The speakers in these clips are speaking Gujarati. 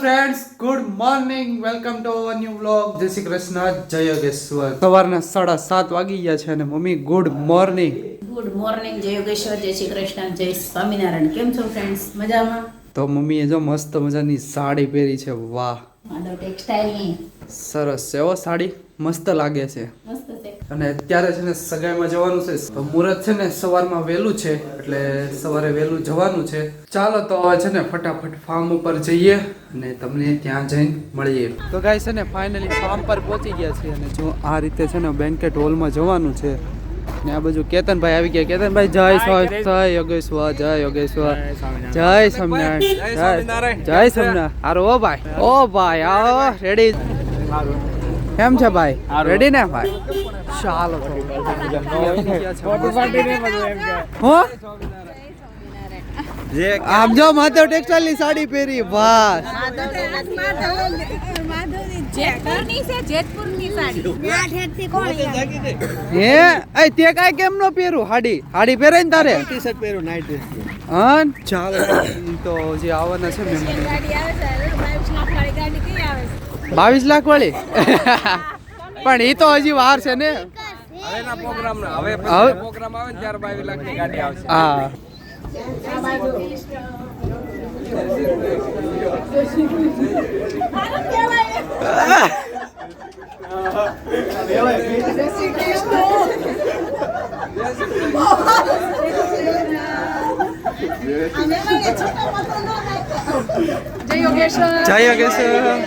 Friends, good morning, welcome to our new vlog. જય શ્રી કૃષ્ણ, જય યોગેશ્વર. સવારના 7:30 વાગી ગયા છે અને mummy good morning. Good morning, જય યોગેશ્વર, જય શ્રી કૃષ્ણ, જય સ્વામિનારાયણ. કેમ છો ફ્રેન્ડ્સ? મજામાં? તો મમ્મીએ જો મસ્ત મજાની સાડી પહેરી છે. વાહ, માધવ ટેક્સટાઇલની સરસ છે હો સાડી, મસ્ત લાગે છે. મસ્ત છે. અને અત્યારે છે ને સગાઈમાં જવાનું છે. તો મુહૂર્ત છે ને સવારમાં વહેલું છે, એટલે સવારે વહેલું જવાનું છે. ચાલો તો હવે છે ને ફટાફટ ફાર્મ ઉપર જઈએ અને તમને ત્યાં જઈને મળીએ. તો ગાઈસ છે ને ફાઇનલી ફાર્મ પર પહોંચી ગયા છીએ અને જો આ રીતે છે ને બેન્કેટ હોલમાં જવાનું છે. ને આ બાજુ કેતનભાઈ આવી ગયા. કેતનભાઈ જય યોગેશ્વર, જય યોગેશ્વર, જય સ્વામિનારાયણ, જય સ્વામિનારાયણ. હારો ઓ ભાઈ આવો રેડી. કેમ છે ભાઈ? રેડી ને ભાઈ? ચાલો આમ જો માધવ ટેક્સટાઇલ ની સાડી પહેરી. વાહ, તે કાઈ કેમ નો પહેરું? હાડી પહેરે ને તારે? ટી શર્ટ પહેરું, નાઈટ ડ્રેસ. હા ચાલો. તો જે આવવાના છે મહેમાન 22 લાખ વાળી પણ એ તો હજી વાર છે ને. હવેના પ્રોગ્રામ આવે ને ત્યારે 22 લાખની ગાડી આવશે. હા જય યોગેશ્વર.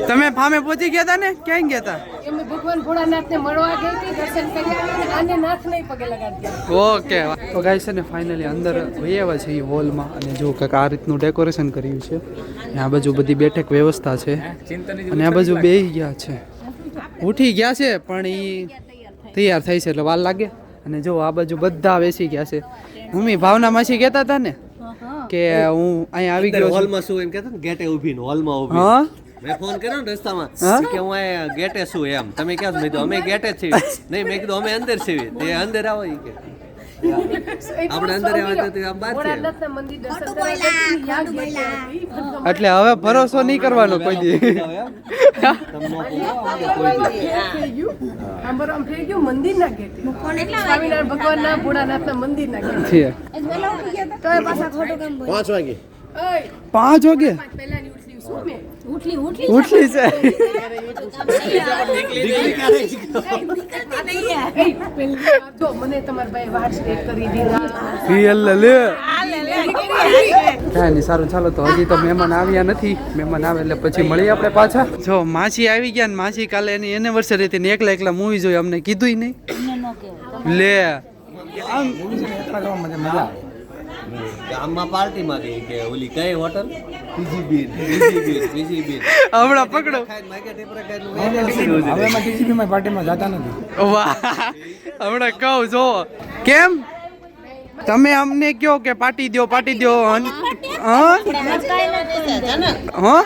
તમે ફામે પહોંચી ગયા હતા ને? ક્યાં ગયા હતા? એમને ભગવાન ભોળાનાથને મળવા ગઈ હતી, દર્શન કર્યા અને આને નાથ નહીં પગે લગાડતી. ઓકે. તો ગાઈસ છે ને ફાઇનલી અંદર વહી આવ્યા છે એ હોલમાં અને જો કંઈક આ રીતનું ડેકોરેશન કર્યું છે. અને આ બાજુ બધી બેઠક વ્યવસ્થા છે અને આ બાજુ બેસી ગયા છે, ઉઠી ગયા છે પણ એ તૈયાર થઈ છે એટલે વાર લાગે. અને જો આ બાજુ બધા બેસી ગયા છે. મમ્મી ભાવના માસી કહેતા હતા ને કે હું અહીંયા આવી ગયો હોલમાં શું એમ કહેતા ને, ગેટે ઊભીને હોલમાં ઊભી. હા મેં ફોન કર્યો ને રસ્તામાં કે હું અહીંયા ગેટે છું એમ. તમે ક્યાં છો? મેં કીધું અમે ગેટે જ છીએ. નહીં, મેં કીધું અમે અંદર છીએ. તે અંદર આવો ઈ કે આપણે અંદર આવ્યા તો આમ બહાર છે. ભોળાનાથના મંદિર દર્શન કરવા યાદ ગઈ. એટલે હવે ભરોસો નહીં કરવાનો કોઈ દી. આમ થઈ ગયું મંદિરના ગેટે. સ્વામિનારાયણ ભગવાનના ભોળાનાથના મંદિરના ગેટે. છે તો એ પાછા ખોટું કામ બોલ. 5 વાગે 5 વાગે પહેલાની ઉઠલી શું મેં ઉઠલી ઉઠલી છે. જો મને તમારા ભાઈ વાળ સ્ટ્રેટ કરી દીધા. કાંઈ નહીં, સારું ચાલો. તો હજી તો મહેમાન આવ્યા નથી. મહેમાન આવે એટલે પછી મળીએ આપણે પાછા. જો માસી આવી ગયા ને માસી કાલે એની એનિવર્સરી હતી ને એકલા મૂવી જોઈ. અમને કીધું નહીં લે. ગામમાં પાર્ટીમાં ગઈ કે ઓલી કઈ હોટલ બીજી બીન હમણાં પકડો. વાહ, હમણાં કહું જો કેમ તમે અમને કહો કે પાર્ટી દો હા હા.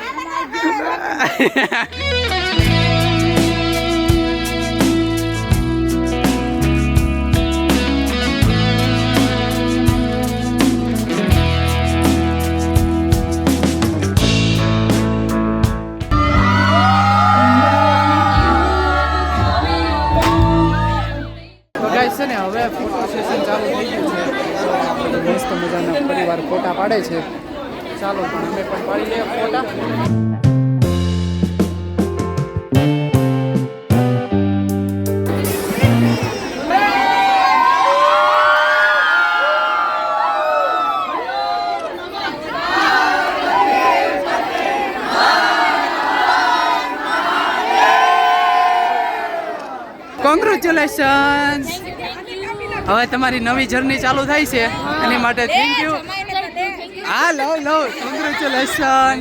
છે ને હવે ફોટો સેશન ચાલુ થઈ ગયું છે. મસ્ત મજાના પરિવાર ફોટા પાડે છે. ચાલો પણ અમે પણ પાડી લઈએ ફોટા. કોંગ્રેચ્યુલેશન. હવે તમારી નવી જર્ની ચાલુ થાય છે એની માટે થેન્ક યુ. હા લવ કોંગ્રેચ્યુલેશન.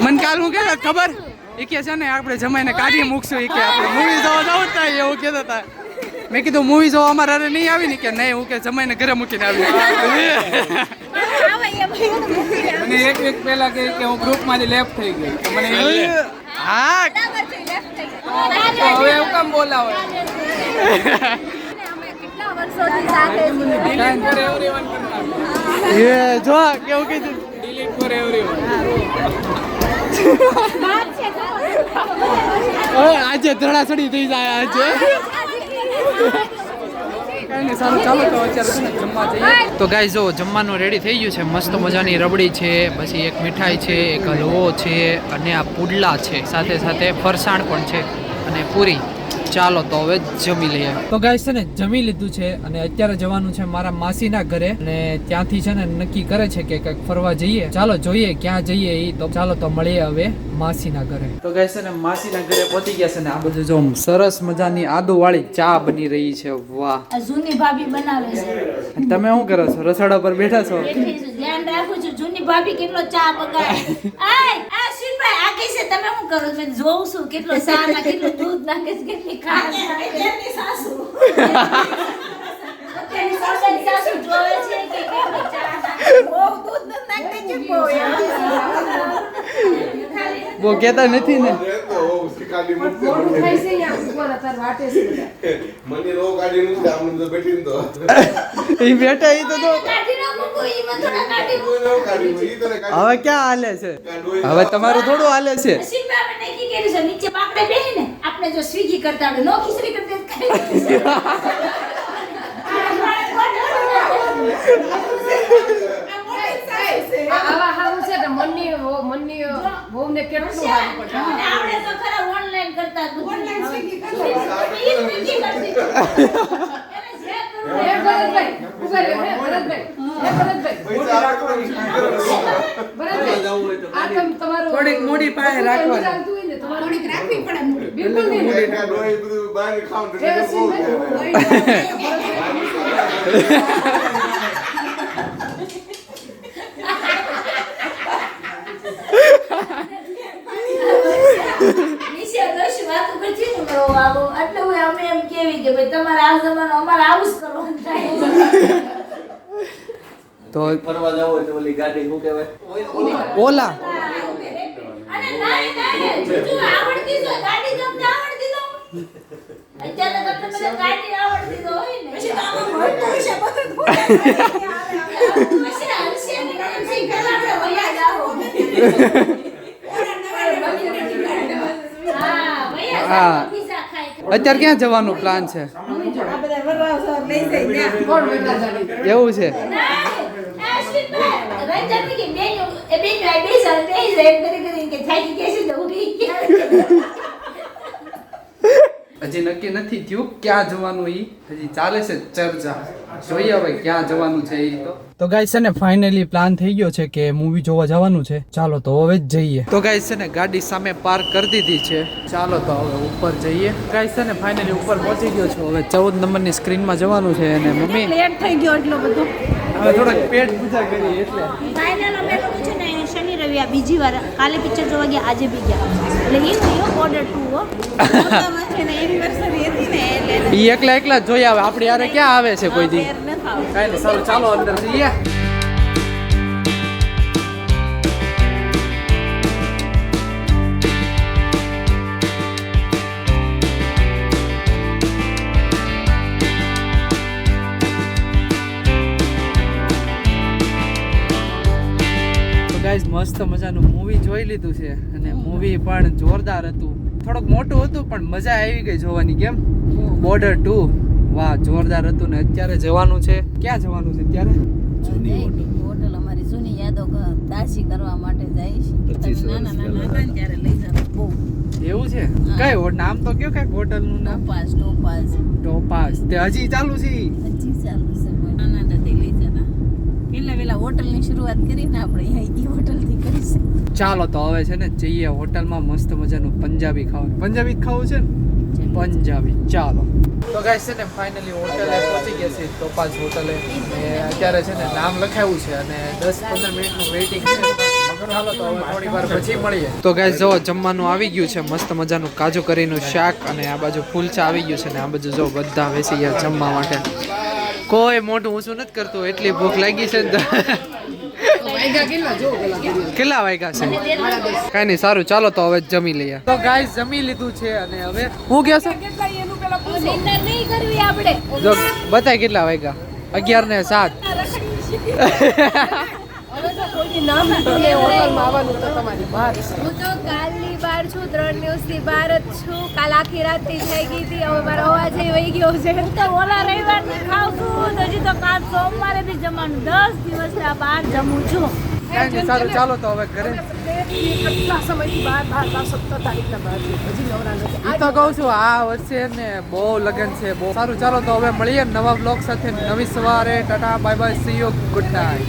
મને કાલ હું કે ખબર એ કે છે ને આપણે જમાઈને કાઢી મૂકશું. એ કે આપણે મૂવી જોવા જવું થાય એવું કહેતા હતા. મેં કીધું મૂવી જોવા અમારા હારે નહીં આવી ને કે નહીં હું કે જમાઈને ઘરે મૂકીને આવી મને એક પહેલા કે હું ગ્રુપમાંથી લેફ્ટ થઈ ગઈ તો મને હા તો હવે એવું કામ બોલાવે ડિલીટ ફોર એવરીવન એ જો કેવું કીધું ડિલીટ ફોર એવરીવન આજે ધડાસડી થઈ જાય આજે તો ગાઈઝ જો જમવાનું રેડી થઈ ગયું છે મસ્ત મજાની રબડી છે પછી એક મીઠાઈ છે એક હલવો છે અને આ પુડલા છે સાથે સાથે ફરસાણ પણ છે અને પૂરી ચાલો તો હવે જમી લઈએ તો ગાઈઝ છે ને જમી લીધું છે અને અત્યારે જવાનું છે મારા માસીના ઘરે અને ત્યાંથી છે ને નક્કી કરે છે કે કંઈક ફરવા જઈએ ચાલો જોઈએ ક્યાં જઈએ એ તો ચાલો તો મળીએ હવે માસીના ઘરે તો ગાઈઝ છે ને માસીના ઘરે પહોંચી ગયા છે ને આ બધું જો સરસ મજાની આદુ વાળી ચા બની રહી છે વાહ જૂની ભાભી બનાવે છે તમે શું કરો છો રસોડા પર બેઠા છો બેઠી છું, ધ્યાન રાખું છું જૂની ભાભી કેટલો ચા બગાડે આય આ શિલ્પા આ કઈ છે તમે શું કરો છો મેં જોઉં છું કેટલો ચા ના કેટલું દૂધ નાખે છે કેટલી ખાંડ એમની સાસુ અત્યારની સાસુ જોવે છે કે કેટલી ચા નાખે બહુ દૂધ ન નાખે છે બહુ બહુ કહેતા નથી ને એ બેઠા એ તો કાઢી નાખો કોઈ માં થોડા કાઢી હવે ક્યાં હાલે છે હવે તમારું થોડું હાલે છે શિલ્પા આપણે નક્કી કર્યું છે નીચે બાકડે બેહીને આપણે જો સ્વિગી કરતા આવડે નો ખીચડી કરતે આવા હારું છે ને મનની વહુને કેટલું સારું પડે આવડે તો ખરા ઓનલાઈન કરતા ઓનલાઈન સ્વિગી કરતા હે ભરતભાઈ ઉભા રહ્યો હે ભરતભાઈ આ તમારું થોડીક મોડી પાસે રાખવાની થોડીક રાખવી પડે બિલકુલ નહીં નીચે દોષ વાતો કરતી ને કરો આવો એટલે હું અમે એમ કેવી કે ભાઈ તમારે આ જમાનો અમારે આવું જ કરવાનું થાય તો ફરવા જાવ હોય તો ઓલી ગાડી શું કહેવાય ઓલા અને નાય જુજુ આવડતી તો ગાડી તમને આવડતી તો અત્યારે તમને મને ગાડી આવડતી તો હોય ને પછી આમાં મળતું હશે બધું પછી હલશે ને પછી પેલા આપણે વયા જાઓ હા અત્યારે ક્યાં જવાનું પ્લાન છે એવું છે હજી નક્કી નથી થયું ક્યાં જવાનું ઈ હજી ચાલે છે ચર્ચા જોઈએ હવે ક્યાં જવાનું છે ઈ તો ગાઈસ છે ને ફાઇનલી પ્લાન થઈ ગયો છે કે મૂવી જોવા જવાનું છે ચાલો તો હવે જ જઈએ તો ગાઈસ છે ને ગાડી સામે પાર્ક કરી દીધી છે ચાલો તો હવે ઉપર જઈએ ગાઈસ છે ને ફાઇનલી ઉપર પહોંચી ગયો છું હવે 14 નંબરની સ્ક્રીનમાં જવાનું છે અને મમ્મી લેટ થઈ ગયો એટલો બધો હવે થોડાક પેટ પૂજા કરી એટલે ફાઇનલ અમે લોકો છે ને શનિ રવિ આ બીજી વાર કાલે પિક્ચર જોવા ગયા આજે બી ગયા એટલે એ થયો ઓર્ડર 2 હો છે ને એનિવર્સરી હતી ને એટલે ઈ એકલા એકલા જ જોઈ આવે આપણે યારે ક્યાં આવે છે કોઈ દી કાઈ નહીં ચાલો ચાલો અંદર જઈએ ગાઈઝ મસ્ત મજાનું મૂવી જોઈ લીધું છે અને મૂવી પણ જોરદાર હતું થોડુંક મોટું હતું પણ મજા આવી ગઈ જોવાની કેમ બોર્ડર 2 વાહ જોરદાર હતું ને અત્યારે જવાનું છે ક્યાં જવાનું છે અત્યારે હોટલ અમારી જૂની યાદો તાજી કરવા માટે જાય છે તમે નાના નાના હતા ને ત્યારે લઈ જતા બહુ એવું છે કઈ નામ તો કયો કઈ હોટલ નું નામ ટોપાસ તે હજી ચાલુ છે હજી ચાલુ છે નાના હતા લઈ જતા પેલા હોટલની શરૂઆત કરીને આપણે અહીં હોટલથી કરી છે ચાલો તો હવે છે ને જઈએ હોટલમાં મસ્ત મજાનું પંજાબી ખાવાનું પંજાબી જ ખાવું છે ને પંજાબી ચાલો તો ગાઈસ છે ને ફાઇનલી હોટલે પહોંચી ગયા છે ટોપાઝ હોટલે અને અત્યારે છે ને નામ લખાવ્યું છે અને 10-15 મિનિટનું વેઇટિંગ છે ચાલો તો હવે થોડી વાર પછી મળીએ. તો ગાઈસ જો જમવાનું આવી ગયું છે, મસ્ત મજાનું કાજુ કરીનું શાક અને આ બાજુ ફૂલચા આવી ગયું છે ને આ બાજુ જો બધા બેસી ગયા જમવા માટે. કોઈ મોઢું ઊંચું નથી કરતું, એટલી ભૂખ લાગી છે ને. કેટલા વાગ્યા છે? કઈ નહીં, સારું ચાલો તો હવે જમી લઈએ. તો ગાઈસ જમી લીધું છે અને હવે હું ગયો છે નિંદર નહીં કરવી આપણે. જો બતાય કેટલા વાગ્યા? 11:07. હવે તો કોઈની નામ લીધું હોટલમાં આવવાનું તો તમારી બહાર. હું તો કાલની બહાર છું, 3 દિવસથી બહાર જ છું. કાલ આખી રાત થઈ ગઈ હતી, હવે મારો અવાજ વહી ગયો છે. હું તો ઓલા રવિવારથી ખાઉં છું, તો હજી તો કાલ સોમવારે બી જમવાનું 10 દિવસથી આ બહાર જમું છું. કઈ નહીં, સારું ચાલો તો હવે ઘરે. કેટલા સમયથી બહાર 17 તારીખના બહાર છું, હજી નવરા નથી. હું તો કહું છું આ વર્ષે ને બહુ લગન છે બહુ. સારું ચાલો તો હવે મળીએ નવા બ્લોગ સાથે નવી સવારે. Tata bye bye, C you, good night.